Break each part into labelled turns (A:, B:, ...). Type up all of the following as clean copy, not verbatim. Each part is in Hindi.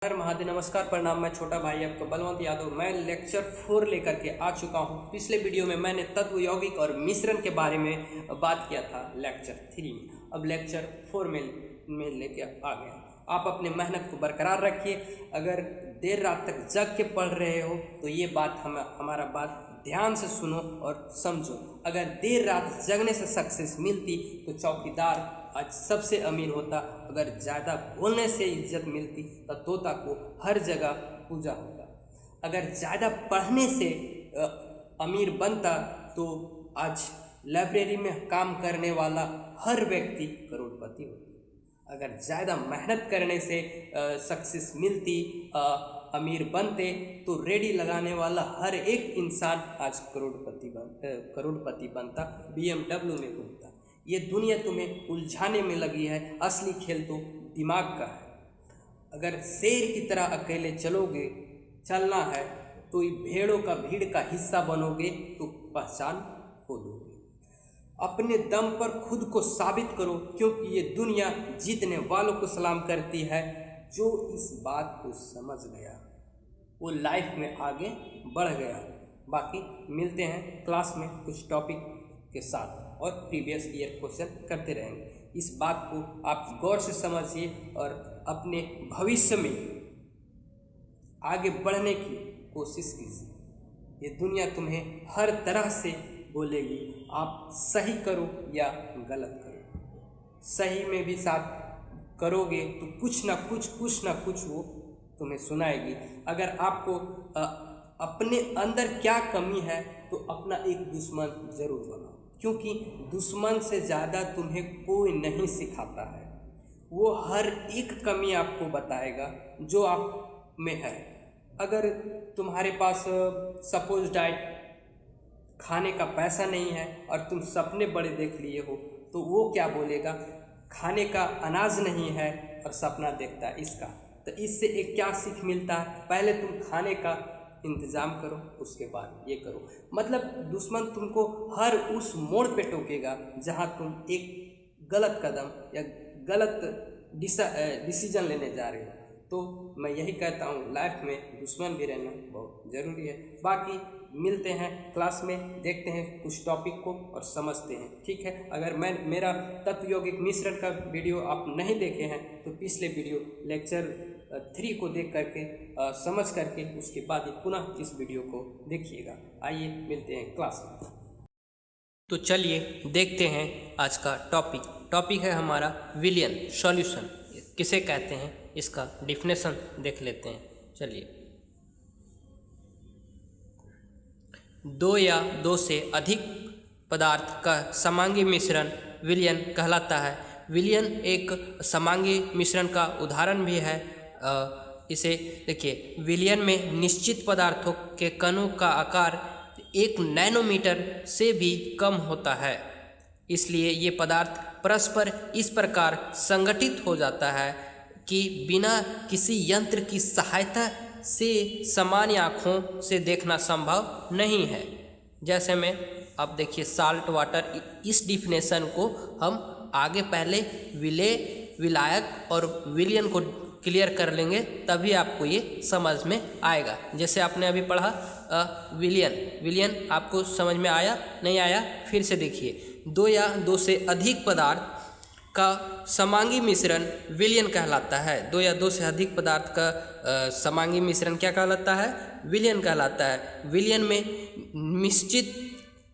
A: हर महादेव। नमस्कार, प्रणाम। मैं छोटा भाई आपका बलवंत यादव। मैं लेक्चर 4 लेकर के आ चुका हूं। पिछले वीडियो में मैंने तत्व यौगिक और मिश्रण के बारे में बात किया था लेक्चर 3 में। अब लेक्चर 4 में लेके आ गया। आप अपने मेहनत को बरकरार रखिए। अगर देर रात तक जग के पढ़ रहे हो तो ये बात हमारा बात ध्यान से सुनो और समझो। अगर देर रात जगने से सक्सेस मिलती तो चौकीदार आज सबसे अमीर होता। अगर ज़्यादा बोलने से इज्जत मिलती तो तोता को हर जगह पूजा होता। अगर ज़्यादा पढ़ने से अमीर बनता तो आज लाइब्रेरी में काम करने वाला हर व्यक्ति करोड़पति होता। अगर ज़्यादा मेहनत करने से सक्सेस मिलती, अमीर बनते तो रेडी लगाने वाला हर एक इंसान आज करोड़पति बनता, BMW में घूमता। ये दुनिया तुम्हें उलझाने में लगी है, असली खेल तो दिमाग का है। अगर शेर की तरह अकेले चलना है तो भेड़ों का भीड़ का हिस्सा बनोगे तो पहचान खो दोगे। अपने दम पर खुद को साबित करो, क्योंकि ये दुनिया जीतने वालों को सलाम करती है। जो इस बात को समझ गया वो लाइफ में आगे बढ़ गया। बाकी मिलते हैं क्लास में कुछ टॉपिक के साथ और प्रीवियस ईयर क्वेश्चन करते रहेंगे। इस बात को आप गौर से समझिए और अपने भविष्य में आगे बढ़ने की कोशिश कीजिए। ये दुनिया तुम्हें हर तरह से बोलेगी, आप सही करो या गलत करो। सही में भी साथ करोगे तो कुछ ना कुछ वो तुम्हें सुनाएगी। अगर आपको अपने अंदर क्या कमी है तो अपना एक दुश्मन जरूर बनाओ, क्योंकि दुश्मन से ज़्यादा तुम्हें कोई नहीं सिखाता है। वो हर एक कमी आपको बताएगा जो आप में है। अगर तुम्हारे पास सपोज डाइट खाने का पैसा नहीं है और तुम सपने बड़े देख लिए हो तो वो क्या बोलेगा, खाने का अनाज नहीं है और सपना देखता है इसका। तो इससे एक क्या सीख मिलता है, पहले तुम खाने का इंतज़ाम करो, उसके बाद ये करो। मतलब दुश्मन तुमको हर उस मोड़ पे टोकेगा जहाँ तुम एक गलत कदम या गलत डिसीजन लेने जा रहे हो। तो मैं यही कहता हूँ, लाइफ में दुश्मन भी रहना बहुत ज़रूरी है। बाकी मिलते हैं क्लास में, देखते हैं कुछ टॉपिक को और समझते हैं, ठीक है। अगर मेरा तत्व यौगिक मिश्रण का वीडियो आप नहीं देखे हैं तो पिछले वीडियो लेक्चर 3 को देख करके समझ करके उसके बाद ही पुनः इस वीडियो को देखिएगा। आइए मिलते हैं क्लास में। तो चलिए देखते हैं आज का टॉपिक है हमारा विलियन सॉल्यूशन किसे कहते हैं, इसका डिफिनेशन देख लेते हैं। चलिए, 2 या 2 से अधिक पदार्थ का समांगी मिश्रण विलयन कहलाता है। विलयन एक समांगी मिश्रण का उदाहरण भी है। इसे देखिए, विलयन में निश्चित पदार्थों के कणों का आकार 1 नैनोमीटर से भी कम होता है। इसलिए ये पदार्थ परस्पर इस प्रकार संगठित हो जाता है कि बिना किसी यंत्र की सहायता से सामान्य आँखों से देखना संभव नहीं है। जैसे में अब देखिए साल्ट वाटर, इस डिफिनेशन को हम आगे पहले विलायक और विलयन को क्लियर कर लेंगे, तभी आपको ये समझ में आएगा। जैसे आपने अभी पढ़ा विलयन आपको समझ में आया नहीं आया, फिर से देखिए। 2 या 2 से अधिक पदार्थ का समांगी मिश्रण विलयन कहलाता है। 2 या 2 से अधिक पदार्थ का समांगी मिश्रण क्या कहलाता है, विलयन कहलाता है। विलयन में निश्चित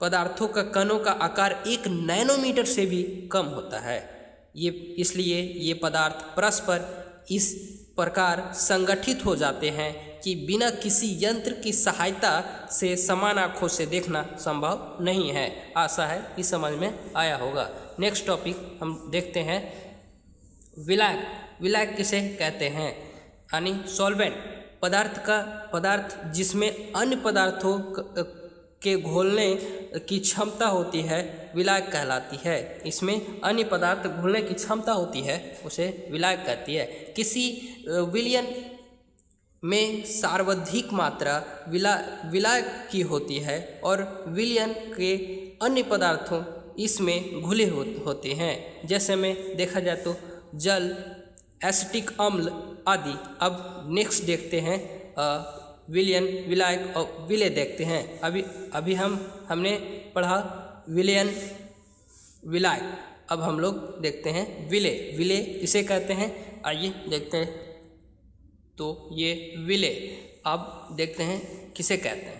A: पदार्थों का कणों का आकार 1 नैनोमीटर से भी कम होता है। इसलिए ये पदार्थ परस्पर इस प्रकार संगठित हो जाते हैं कि बिना किसी यंत्र की सहायता से समान आँखों से देखना संभव नहीं है। आशा है कि समझ में आया होगा। नेक्स्ट टॉपिक हम देखते हैं विलायक किसे कहते हैं, यानी सॉल्वेंट। पदार्थ जिसमें अन्य पदार्थों के घोलने की क्षमता होती है विलायक कहलाती है। इसमें अन्य पदार्थ घुलने की क्षमता होती है, उसे विलायक कहती है। किसी विलयन में सर्वाधिक मात्रा विलायक की होती है और विलयन के अन्य पदार्थों इसमें घुले होते हैं। जैसे में देखा जाए तो जल, एसिटिक अम्ल आदि। अब नेक्स्ट देखते हैं विलयन, विलायक और विलेय देखते हैं। अभी हमने पढ़ा विलयन, विलायक। अब हम लोग देखते हैं विलेय। विलेय किसे कहते हैं, आइए देखते हैं। तो ये विलेय, अब देखते हैं किसे कहते हैं।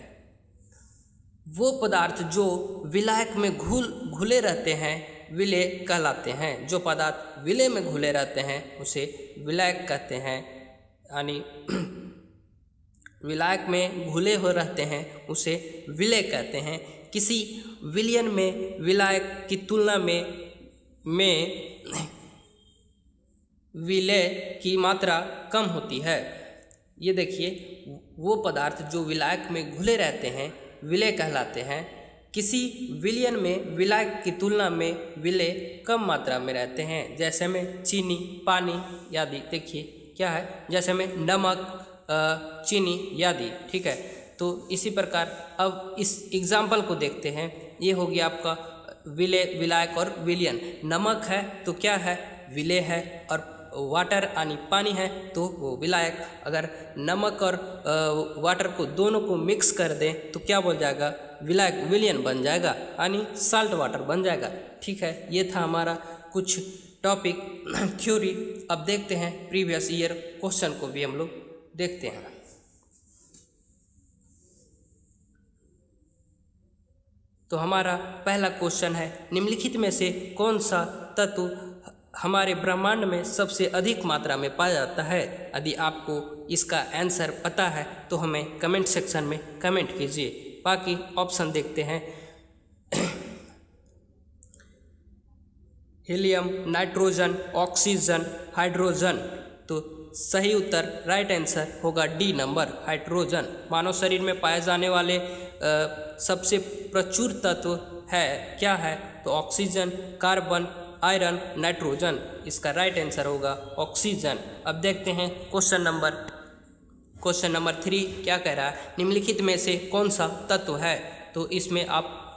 A: वो पदार्थ जो विलायक में घुले रहते हैं विलेय कहलाते हैं। जो पदार्थ विलेय में घुले रहते हैं उसे विलायक कहते हैं, यानी विलायक में घुले हो रहते हैं उसे विलेय कहते हैं। किसी विलयन में विलायक की तुलना में विलेय की मात्रा कम होती है। ये देखिए, वो पदार्थ जो विलायक में घुले रहते हैं विलेय कहलाते हैं। किसी विलयन में विलायक की तुलना में विलेय कम मात्रा में रहते हैं। जैसे में चीनी, पानी आदि। देखिए क्या है, जैसे में नमक, चीनी आदि। ठीक है, तो इसी प्रकार अब इस एग्जाम्पल को देखते हैं। ये हो गया आपका विलेय, विलायक और विलयन। नमक है तो क्या है, विलेय है, और वाटर यानी पानी है तो वो विलायक। अगर नमक और वाटर को दोनों को मिक्स कर दें तो क्या बोल जाएगा, विलायक, विलयन बन जाएगा, यानी साल्ट वाटर बन जाएगा। ठीक है, ये था हमारा कुछ टॉपिक थ्योरी। अब देखते हैं प्रीवियस ईयर क्वेश्चन को भी हम लोग देखते हैं। तो हमारा पहला क्वेश्चन है, निम्नलिखित में से कौन सा तत्व हमारे ब्रह्मांड में सबसे अधिक मात्रा में पाया जाता है। यदि आपको इसका आंसर पता है तो हमें कमेंट सेक्शन में कमेंट कीजिए। बाकी ऑप्शन देखते हैं। Helium, nitrogen, oxygen, hydrogen. तो सही उत्तर, राइट आंसर होगा डी नंबर, हाइड्रोजन। मानव शरीर में पाए जाने वाले सबसे प्रचुर तत्व है क्या है, तो ऑक्सीजन, कार्बन, आयरन, नाइट्रोजन। इसका राइट आंसर होगा ऑक्सीजन। अब देखते हैं क्वेश्चन नंबर 3 क्या कह रहा है, निम्नलिखित में से कौन सा तत्व है। तो इसमें आप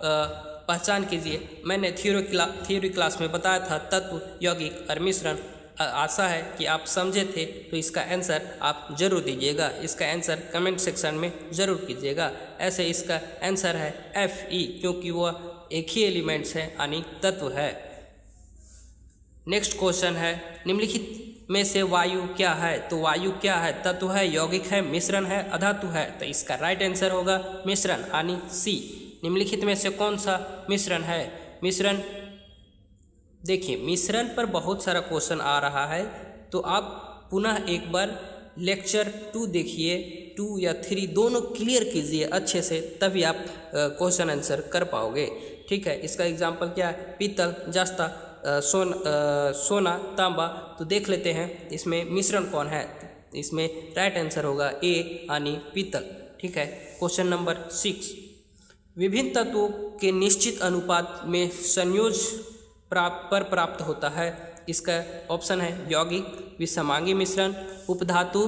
A: पहचान कीजिए। मैंने थ्योरी क्लास में बताया था तत्व, यौगिक और मिश्रण। आशा है कि आप समझे थे, तो इसका आंसर आप जरूर दीजिएगा। इसका आंसर कमेंट सेक्शन में ज़रूर कीजिएगा। ऐसे इसका आंसर है Fe, क्योंकि वह एक ही एलिमेंट्स है, यानी तत्व है। नेक्स्ट क्वेश्चन है, निम्नलिखित में से वायु क्या है। तो वायु क्या है, तत्व है, यौगिक है, मिश्रण है, अधातु है। तो इसका राइट आंसर होगा मिश्रण, यानी सी। निम्नलिखित में से कौन सा मिश्रण है। मिश्रण, देखिए मिश्रण पर बहुत सारा क्वेश्चन आ रहा है, तो आप पुनः एक बार लेक्चर 2 देखिए, 2 या 3 दोनों क्लियर कीजिए अच्छे से, तभी आप क्वेश्चन आंसर कर पाओगे। ठीक है, इसका एग्जाम्पल क्या है, पीतल, जस्ता, सोना, तांबा। तो देख लेते हैं इसमें मिश्रण कौन है। इसमें राइट आंसर होगा ए, यानी पीतल। ठीक है, क्वेश्चन नंबर 6, विभिन्न तत्वों के निश्चित अनुपात में संयोज प्राप्त होता है। इसका ऑप्शन है यौगिक, विसमांगी मिश्रण, उपधातु,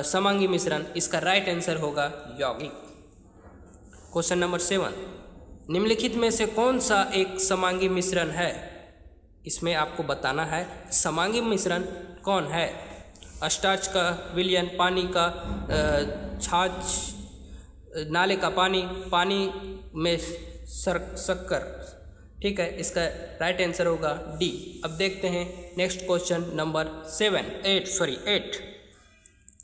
A: समांगी मिश्रण। इसका राइट आंसर होगा यौगिक। क्वेश्चन नंबर 7, निम्नलिखित में से कौन सा एक समांगी मिश्रण है। इसमें आपको बताना है समांगी मिश्रण कौन है। स्टार्च का विलयन, पानी का छाछ, नाले का पानी, पानी में शक्कर। ठीक है, इसका राइट आंसर होगा डी। अब देखते हैं next question number 8।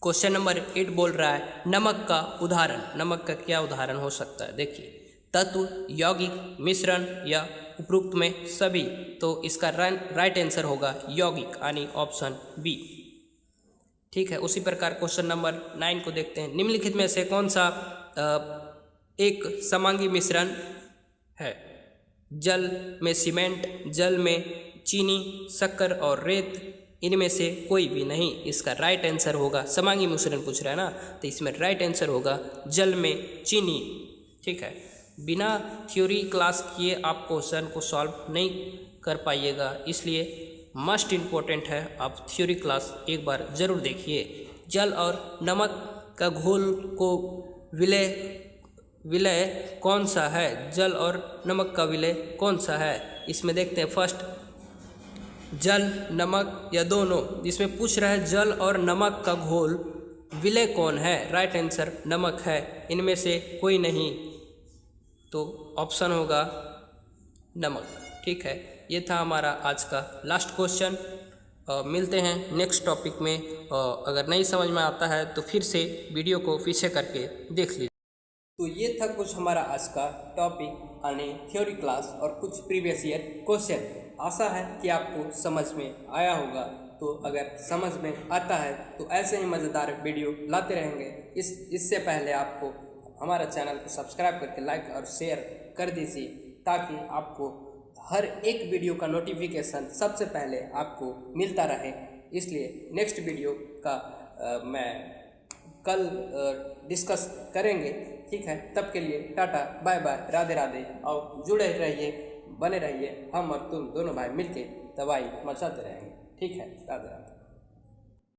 A: Question number 8 बोल रहा है, नमक का उदाहरण। नमक का क्या उदाहरण हो सकता है। देखिए, तत्व, यौगिक, मिश्रण या उपरोक्त में सभी। तो इसका राइट आंसर होगा यौगिक, यानी ऑप्शन बी। ठीक है, उसी प्रकार क्वेश्चन नंबर 9 को देखते हैं, निम्नलिखित में से कौन सा एक समांगी मिश्रण है। जल में सीमेंट, जल में चीनी, शक्कर और रेत, इनमें से कोई भी नहीं। इसका राइट आंसर होगा, समांगी मिश्रण पूछ रहा है ना, तो इसमें राइट आंसर होगा जल में चीनी। ठीक है, बिना थ्योरी क्लास किए आप क्वेश्चन को सॉल्व नहीं कर पाइएगा, इसलिए मस्ट इम्पोर्टेंट है आप थ्योरी क्लास एक बार ज़रूर देखिए। जल और नमक का घोल को विलय कौन सा है। जल और नमक का विलय कौन सा है। इसमें देखते हैं फर्स्ट जल, नमक या दोनों? जिसमें पूछ रहा है जल और नमक का घोल विलय कौन है? राइट आंसर नमक है। इनमें से कोई नहीं, तो ऑप्शन होगा नमक। ठीक है, ये था हमारा आज का लास्ट क्वेश्चन। मिलते हैं नेक्स्ट टॉपिक में। अगर नहीं समझ में आता है तो फिर से वीडियो को पीछे करके देख लीजिए। तो ये था कुछ हमारा आज का टॉपिक यानी थ्योरी क्लास और कुछ प्रीवियस ईयर क्वेश्चन। आशा है कि आपको समझ में आया होगा। तो अगर समझ में आता है तो ऐसे ही मज़ेदार वीडियो लाते रहेंगे। इससे पहले आपको हमारा चैनल को सब्सक्राइब करके लाइक और शेयर कर दीजिए, ताकि आपको हर एक वीडियो का नोटिफिकेशन सबसे पहले आपको मिलता रहे। इसलिए नेक्स्ट वीडियो का मैं कल डिस्कस करेंगे। ठीक है, तब के लिए टाटा बाय बाय, राधे राधे। और जुड़े रहिए, बने रहिए। हम और तुम दोनों भाई मिलके दवाई मचाते रहेंगे। ठीक है, राधे राधे।